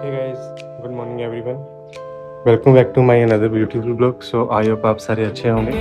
Hey guys, good morning everyone. Welcome back to my another beautiful blog. So I hope आप सारे अच्छे होंगे।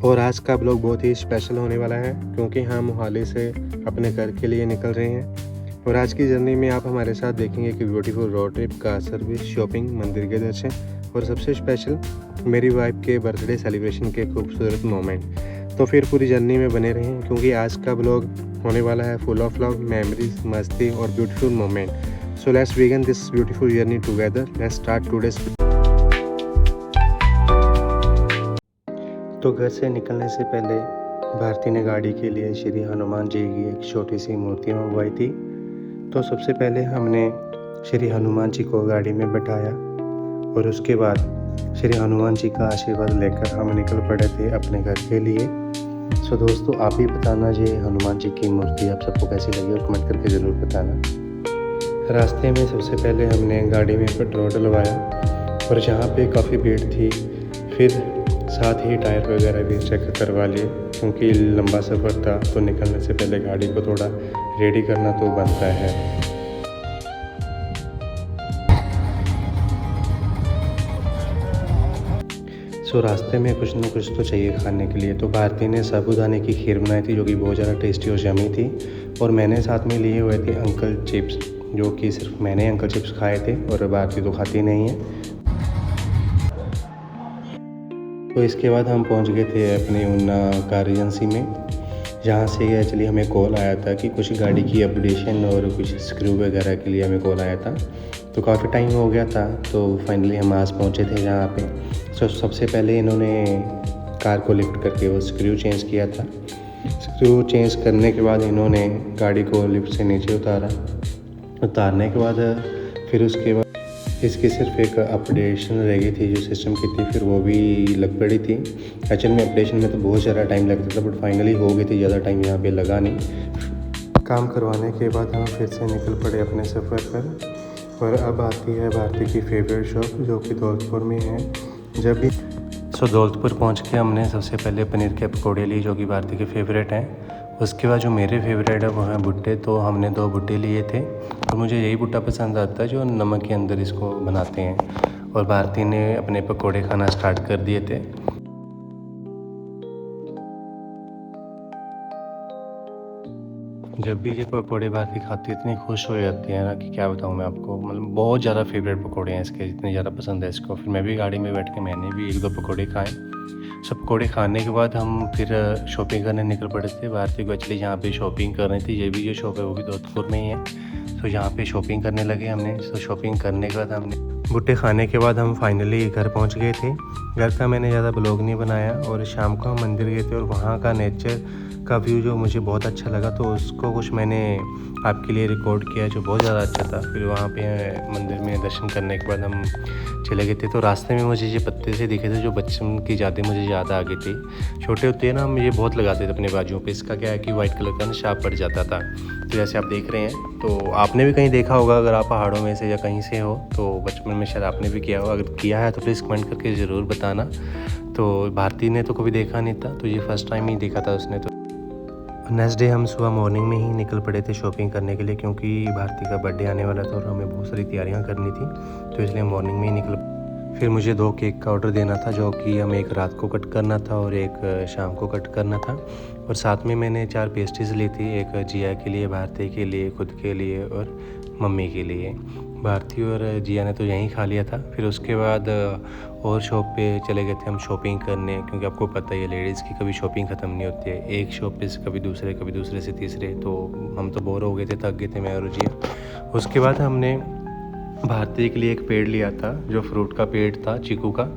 और आज का ब्लॉग बहुत ही स्पेशल होने वाला है क्योंकि हम मोहाली से अपने घर के लिए निकल रहे हैं। और आज की जर्नी में आप हमारे साथ देखेंगे कि beautiful road trip, car service, shopping, मंदिर के दर्शन और सबसे स्पेशल मेरी वाइफ के बर्थडे सेलिब्रेशन के खूबसूरत मोमेंट। तो फिर पूरी जर्नी में बने रहें क्योंकि आज का ब्लॉग होने वाला है फुल ऑफ लव, मेमोरीज, मस्ती और beautiful moment. So let's begin this beautiful journey together. Let's start today's. तो घर से निकलने से पहले भारती ने गाड़ी के लिए श्री हनुमान जी की एक छोटी सी मूर्ति मंगवाई थी। तो सबसे पहले हमने श्री हनुमान जी को गाड़ी में बैठाया और उसके बाद श्री हनुमान जी का आशीर्वाद लेकर हम निकल पड़े थे अपने घर के लिए। सो दोस्तों, आप भी बताना ये हनुमान जी की मूर्ति आप सबको कैसी लगी और कमेंट करके ज़रूर बताना। रास्ते में सबसे पहले हमने गाड़ी में पेट्रोल डलवाया और जहाँ पे काफ़ी भीड़ थी फिर साथ ही टायर वगैरह भी चेक करवा लिए क्योंकि लंबा सफ़र था तो निकलने से पहले गाड़ी को थोड़ा रेडी करना तो बनता है। सो रास्ते में कुछ ना कुछ तो चाहिए खाने के लिए। तो भारती ने साबूदाने की खीर बनाई थी जो कि बहुत ज़्यादा टेस्टी और यम्मी थी। और मैंने साथ में लिए हुए थे अंकल चिप्स, जो कि सिर्फ मैंने अंकल चिप्स खाए थे और भारती तो खाती नहीं है। तो इसके बाद हम पहुंच गए थे अपने ऊना कार एजेंसी में, जहाँ से एक्चुअली हमें कॉल आया था कि कुछ गाड़ी की अपडेशन और कुछ स्क्रू वगैरह के लिए हमें कॉल आया था। तो काफ़ी टाइम हो गया था तो फाइनली हम आज पहुँचे थे जहाँ पे। सो सबसे पहले इन्होंने कार को लिफ्ट करके वो स्क्रू चेंज किया था। स्क्रू चेंज करने के बाद इन्होंने गाड़ी को लिफ्ट से नीचे उतारने के बाद फिर उसके बाद इसकी सिर्फ एक अपडेशन रह गई थी जो सिस्टम की थी, फिर वो भी लग पड़ी थी। एक्चुअल में अपडेशन में तो बहुत ज़्यादा टाइम लगता था बट फाइनली हो गई थी, ज़्यादा टाइम यहाँ पे लगा नहीं। काम करवाने के बाद हम फिर से निकल पड़े अपने सफ़र पर। और अब आती है भारती की फेवरेट शॉप जो कि दौलतपुर में है। जब भी दौलतपुर पहुँच के हमने सबसे पहले पनीर के पकौड़े लिए जो कि भारती के फेवरेट हैं। उसके बाद जो मेरे फेवरेट है वो हैं भुट्टे, तो हमने 2 भुट्टे लिए थे और मुझे यही भुट्टा पसंद आता है जो नमक के अंदर इसको बनाते हैं। और भारती ने अपने पकोड़े खाना स्टार्ट कर दिए थे। जब भी ये पकोड़े भारती खाती है इतनी खुश हो जाती है ना कि क्या बताऊँ मैं आपको, मतलब बहुत ज़्यादा फेवरेट पकोड़े हैं इसके, इतने ज़्यादा पसंद है इसको। फिर मैं भी गाड़ी में बैठ के मैंने भी 1-2 पकोड़े खाए। सब पकौड़े खाने के बाद हम फिर शॉपिंग करने निकल पड़े थे। भारती को एक्चुअली जहाँ पे शॉपिंग करनी थी, ये भी जो शॉप है वो भी दौलतपुर में ही है। तो यहाँ पे शॉपिंग करने लगे हमने। तो शॉपिंग करने के बाद हमने भुट्टे खाने के बाद हम फाइनली घर पहुँच गए थे। घर का मैंने ज़्यादा ब्लॉग नहीं बनाया और शाम को हम मंदिर गए थे और वहाँ का नेचर का व्यू जो मुझे बहुत अच्छा लगा तो उसको कुछ मैंने आपके लिए रिकॉर्ड किया जो बहुत ज़्यादा अच्छा था। फिर वहाँ पे मंदिर में दर्शन करने के बाद हम चले गए थे। तो रास्ते में मुझे ये पत्ते से दिखे थे जो बचपन की यादें मुझे याद आ गई थी। छोटे होते हैं ना हम ये बहुत लगाते थे अपने बाजुओं पे। इसका क्या है कि वाइट कलर का निशान पड़ जाता था। तो जैसे आप देख रहे हैं तो आपने भी कहीं देखा होगा, अगर आप पहाड़ों में से या कहीं से हो तो बचपन में शायद आपने भी किया हो। अगर किया है तो प्लीज़ कमेंट करके ज़रूर बताना। तो भारती ने तो कभी देखा नहीं था, तो ये फर्स्ट टाइम ही देखा था उसने। तो नेक्स्ट डे हम सुबह मॉर्निंग में ही निकल पड़े थे शॉपिंग करने के लिए क्योंकि भारती का बर्थडे आने वाला था और हमें बहुत सारी तैयारियां करनी थी, तो इसलिए मॉर्निंग में ही निकल। फिर मुझे 2 केक का ऑर्डर देना था जो कि हमें एक रात को कट करना था और एक शाम को कट करना था। और साथ में मैंने 4 पेस्ट्रीज़ ली थी, एक जिया के लिए, भारती के लिए, खुद के लिए और मम्मी के लिए। भारती और जिया ने तो यहीं खा लिया था। फिर उसके बाद और शॉप पे चले गए थे हम शॉपिंग करने, क्योंकि आपको पता ही है लेडीज़ की कभी शॉपिंग ख़त्म नहीं होती है। एक शॉप पे से कभी दूसरे से तीसरे, तो हम तो बोर हो गए थे, थक गए थे मैं और जिया। उसके बाद हमने भारती के लिए एक पेड़ लिया था जो फ्रूट का पेड़ था, चीकू का,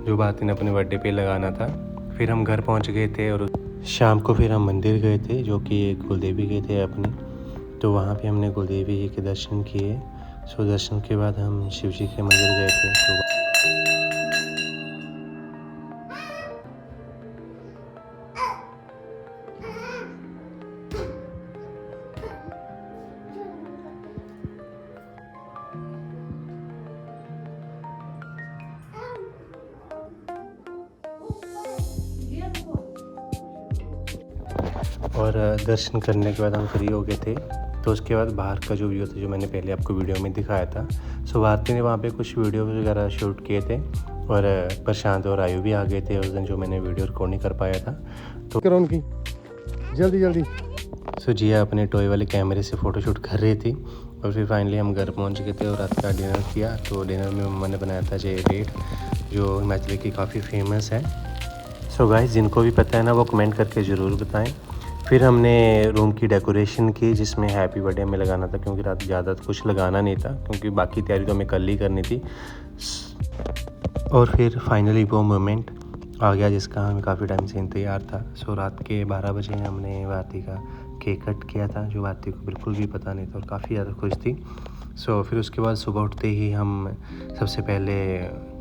जो भारती ने अपने बर्थडे पे लगाना था। फिर हम घर पहुंच गए थे और शाम को फिर हम मंदिर गए थे जो कि एक कुलदेवी गए थे अपनी। तो वहाँ पे हमने कुलदेवी जी के दर्शन किए। सो दर्शन के बाद हम शिव जी के मंदिर गए थे। तो और दर्शन करने के बाद हम फ्री हो गए थे। तो उसके बाद बाहर का जो व्यू था जो मैंने पहले आपको वीडियो में दिखाया था। सो भारती ने वहाँ पे कुछ वीडियो वगैरह शूट किए थे और प्रशांत और आयु भी आ गए थे उस दिन जो मैंने वीडियो रिकॉर्ड नहीं कर पाया था। तो करो उनकी जल्दी जल्दी। सो जिया अपने टॉय वाले कैमरे से फ़ोटोशूट कर रही थी और फिर फाइनली हम घर पहुंच गए थे और रात का डिनर किया। तो डिनर में मम्मा ने बनाया था रेट जो हिमाचल की काफ़ी फेमस है। सो गाइस जिनको भी पता है ना वो कमेंट करके ज़रूर बताएं। फिर हमने रूम की डेकोरेशन की जिसमें हैप्पी बर्थडे में लगाना था क्योंकि रात ज़्यादा कुछ लगाना नहीं था क्योंकि बाकी तैयारी तो हमें कल ही करनी थी। और फिर फाइनली वो मोमेंट आ गया जिसका हमें काफ़ी टाइम से इंतज़ार था। सो रात के 12 बजे हमने भारती का केक कट किया था जो भारती को बिल्कुल भी पता नहीं था और काफ़ी ज़्यादा खुश थी। सो फिर उसके बाद सुबह उठते ही हम सबसे पहले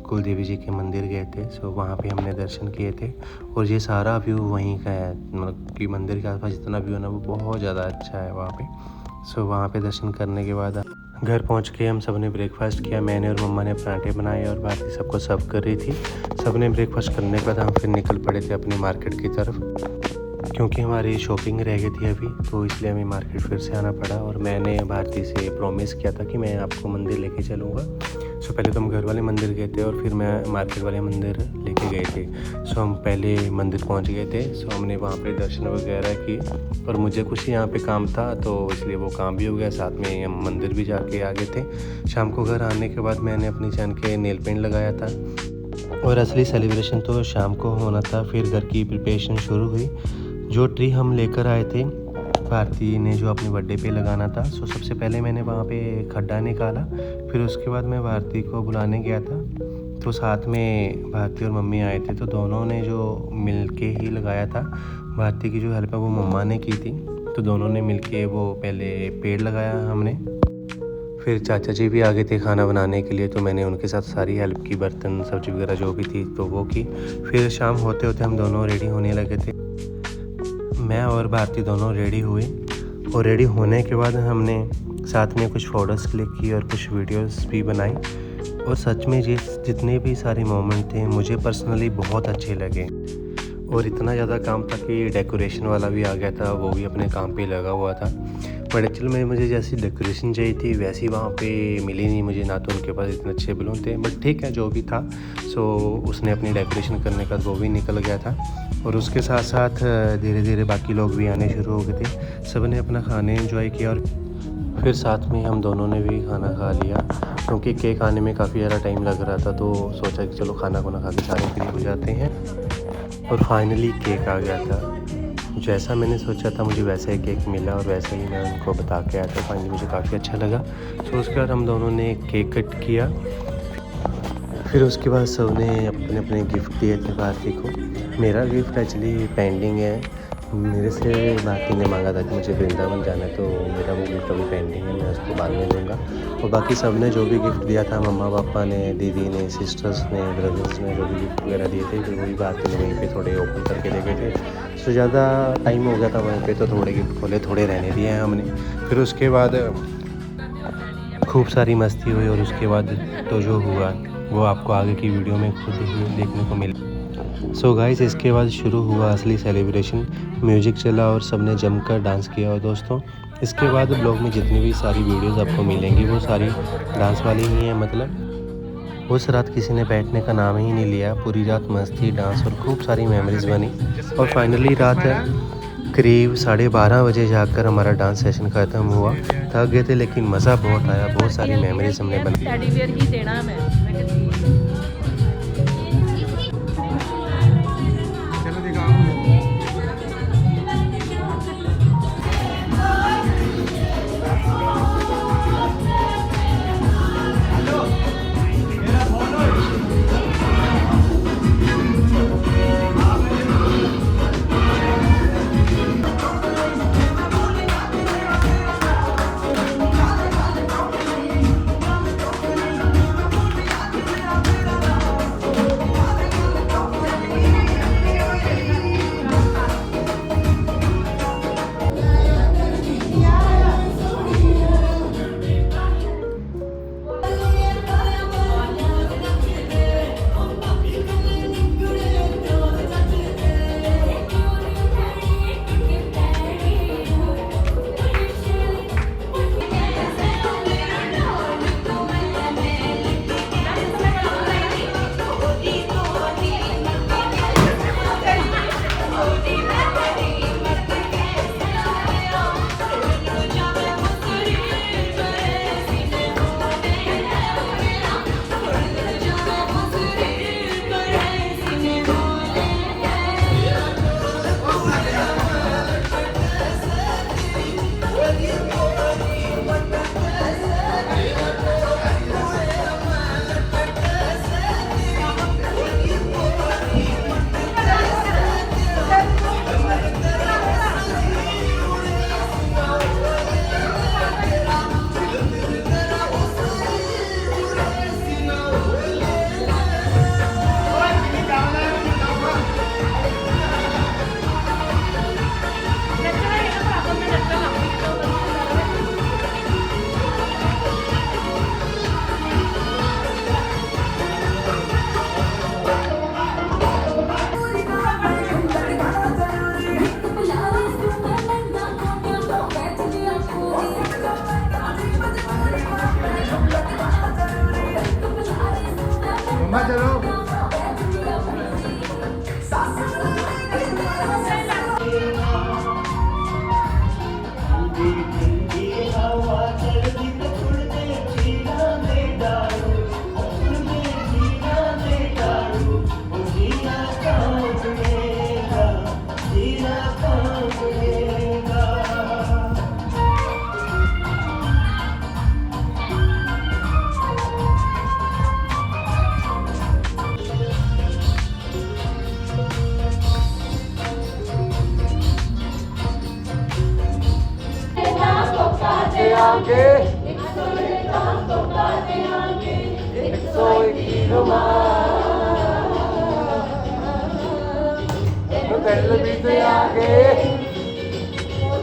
कुल देवी जी के मंदिर गए थे। सो वहाँ पे हमने दर्शन किए थे और ये सारा व्यू वहीं का है, मतलब कि मंदिर के आसपास जितना व्यू है ना वो बहुत ज़्यादा अच्छा है वहाँ पे। सो वहाँ पे दर्शन करने के बाद घर पहुँच के हम सब ने ब्रेकफास्ट किया। मैंने और मम्मा ने पराठे बनाए और भारती सबको सर्व कर रही थी। सब ने ब्रेकफास्ट करने के बाद हम फिर निकल पड़े थे अपनी मार्केट की तरफ क्योंकि हमारी शॉपिंग रह गई थी अभी, तो इसलिए हमें मार्केट फिर से आना पड़ा। और मैंने भारती से प्रॉमिस किया था कि मैं आपको मंदिर लेके चलूँगा। सो पहले तो हम घर वाले मंदिर गए थे और फिर मैं मार्केट वाले मंदिर लेके गए थे। सो हम पहले मंदिर पहुंच गए थे। सो हमने वहाँ पे दर्शन वगैरह किए और मुझे कुछ यहाँ पे काम था तो इसलिए वो काम भी हो गया, साथ में हम मंदिर भी जाके आ गए थे। शाम को घर आने के बाद मैंने अपनी जान के नेल पेंट लगाया था और असली सेलिब्रेशन तो शाम को होना था। फिर घर की प्रिपरेशन शुरू हुई। जो ट्री हम लेकर आए थे भारती ने जो अपने बर्थडे पे लगाना था, सो सबसे पहले मैंने वहाँ पे खड्डा निकाला। फिर उसके बाद मैं भारती को बुलाने गया था तो साथ में भारती और मम्मी आए थे तो दोनों ने जो मिल के ही लगाया था। भारती की जो हेल्प है वो मम्मा ने की थी तो दोनों ने मिल के वो पहले पेड़ लगाया हमने। फिर चाचा जी भी आ गए थे खाना बनाने के लिए तो मैंने उनके साथ सारी हेल्प की, बर्तन सब्जी वगैरह जो भी थी तो वो की। फिर शाम होते होते हम दोनों रेडी होने लगे थे। मैं और भारती दोनों रेडी हुए और रेडी होने के बाद हमने साथ में कुछ फ़ोटोज़ क्लिक की और कुछ वीडियोस भी बनाई। और सच में ये जितने भी सारे मोमेंट थे मुझे पर्सनली बहुत अच्छे लगे। और इतना ज़्यादा काम था कि डेकोरेशन वाला भी आ गया था, वो भी अपने काम पे लगा हुआ था। बट एक्चुअल में मुझे जैसी डेकोरेशन चाहिए थी वैसी वहाँ पे मिली नहीं मुझे, ना तो उनके पास इतने अच्छे बलून थे। बट ठीक है जो भी था। सो उसने अपनी डेकोरेशन करने का वो भी निकल गया था और उसके साथ साथ धीरे धीरे बाकी लोग भी आने शुरू हो गए थे। सब ने अपना खाने एंजॉय किया और फिर साथ में हम दोनों ने भी खाना खा लिया क्योंकि केक आने में काफ़ी ज़्यादा टाइम लग रहा था तो सोचा कि चलो खाना खुना खा के सारे फ्री हो जाते हैं। और फाइनली केक आ गया था। जैसा मैंने सोचा था मुझे वैसा ही केक मिला और वैसे ही मैं उनको बता के आया था। फाइनली मुझे काफ़ी अच्छा लगा। तो उसके बाद हम दोनों ने केक कट किया। फिर उसके बाद सब ने अपने अपने गिफ्ट दिए थे भारती को। मेरा गिफ्ट एक्चुअली पेंडिंग है, मेरे से भारती ने मांगा था कि मुझे वृंदावन जाना है तो मेरा वो गिफ्ट अभी पेंडिंग है, मैं उसको बाद में दूँगा। और बाकी सब ने जो भी गिफ्ट दिया था, मम्मा पापा ने, दीदी ने, सिस्टर्स ने, ब्रदर्स ने जो भी गिफ्ट वगैरह दिए थे फिर वही भारती ने वहीं पे थोड़े ओपन करके दे गए थे। सो ज़्यादा टाइम हो गया था वहीं पे तो थोड़े गिफ्ट खोले, थोड़े रहने दिए हैं हमने। फिर उसके बाद खूब सारी मस्ती हुई और उसके बाद तो जो हुआ वो आपको आगे की वीडियो में खुद ही देखने को मिला। सो गाइस इसके बाद शुरू हुआ असली सेलिब्रेशन। म्यूजिक चला और सबने जमकर डांस किया। और दोस्तों इसके बाद ब्लॉग में जितनी भी सारी वीडियोस आपको मिलेंगी वो सारी डांस वाली ही हैं। मतलब उस रात किसी ने बैठने का नाम ही नहीं लिया, पूरी रात मस्ती, डांस और खूब सारी मेमोरीज बनी। और फाइनली रात करीब 12:30 बजे जाकर हमारा डांस सेशन ख़त्म हुआ। थक गए थे लेकिन मज़ा बहुत आया, बहुत सारी मेमोरीज हमने बनाई। देंगे 101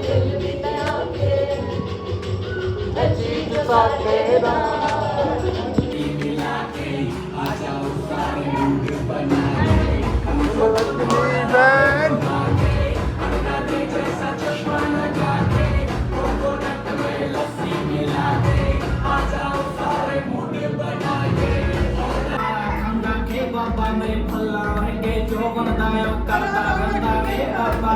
दिल भी देंगे चीज साथे बाबा मेरे फल्ला वर्गे जो बनता है वो करता बनता रे बाबा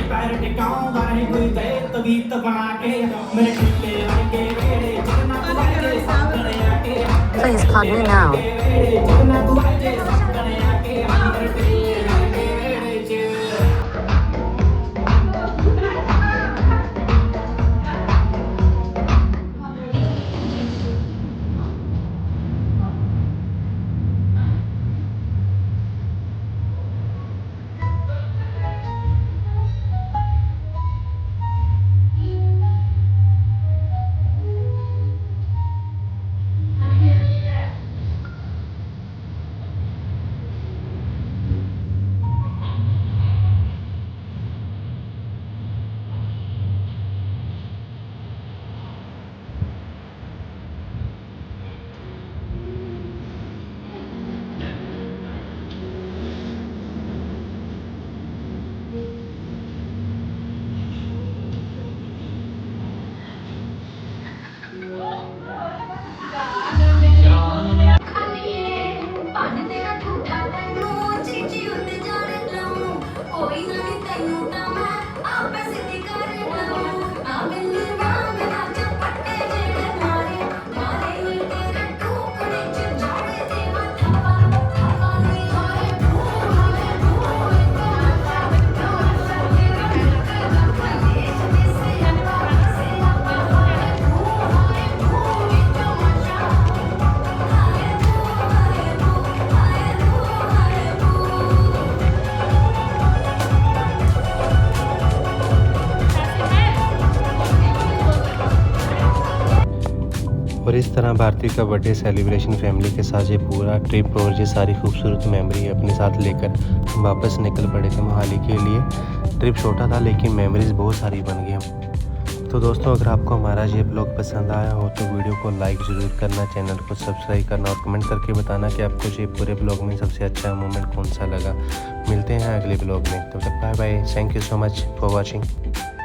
पैर टिकाऊंगा नहीं कोई दे तबीयत बना के मेरे ढिल्ले वर्गे वेड़े जितना तू आके सामने आके Please plug me now. जितना तू आके सामने आके मेरे ढिल्ले वर्गे वेड़े च और इस तरह भारती का बर्थडे सेलिब्रेशन फैमिली के साथ ये पूरा ट्रिप और ये सारी खूबसूरत मेमोरी अपने साथ लेकर हम वापस निकल पड़े थे मोहाली के लिए। ट्रिप छोटा था लेकिन मेमोरीज बहुत सारी बन गई। तो दोस्तों अगर आपको हमारा ये ब्लॉग पसंद आया हो तो वीडियो को लाइक ज़रूर करना, चैनल को सब्सक्राइब करना और कमेंट करके बताना कि आपको ये पूरे ब्लॉग में सबसे अच्छा मोमेंट कौन सा लगा। मिलते हैं अगले ब्लॉग में, तब तक bye bye. Thank you so much for watching.